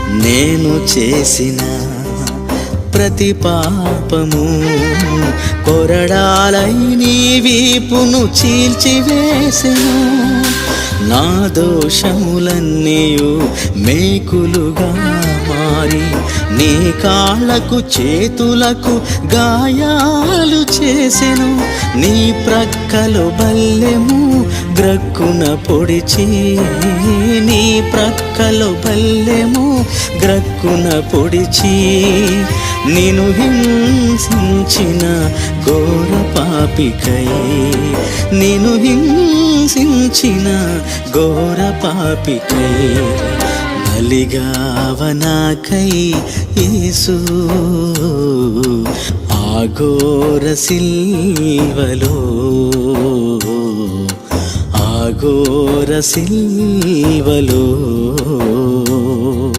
నేను చేసిన ప్రతి పాపము కొరడాలై నీ వీపును చీల్చివేసెను. నా దోషములన్నీయు మేకులుగా మారి నీ కాళ్ళకు చేతులకు గాయాలు చేసెను. నీ ప్రక్కలో బల్లెము గ్రక్కున పొడిచి, నీ ప్రక్కలో బల్లెము గ్రక్కున పొడిచి, నిన్ను హింసించిన ఘోర పాపికై, నిన్ను హింసించిన ఘోర పాపికై బలిగావనాకై యేసు ఆ ఘోర సిల్వలో, ఆ ఘోర సిల్వలో.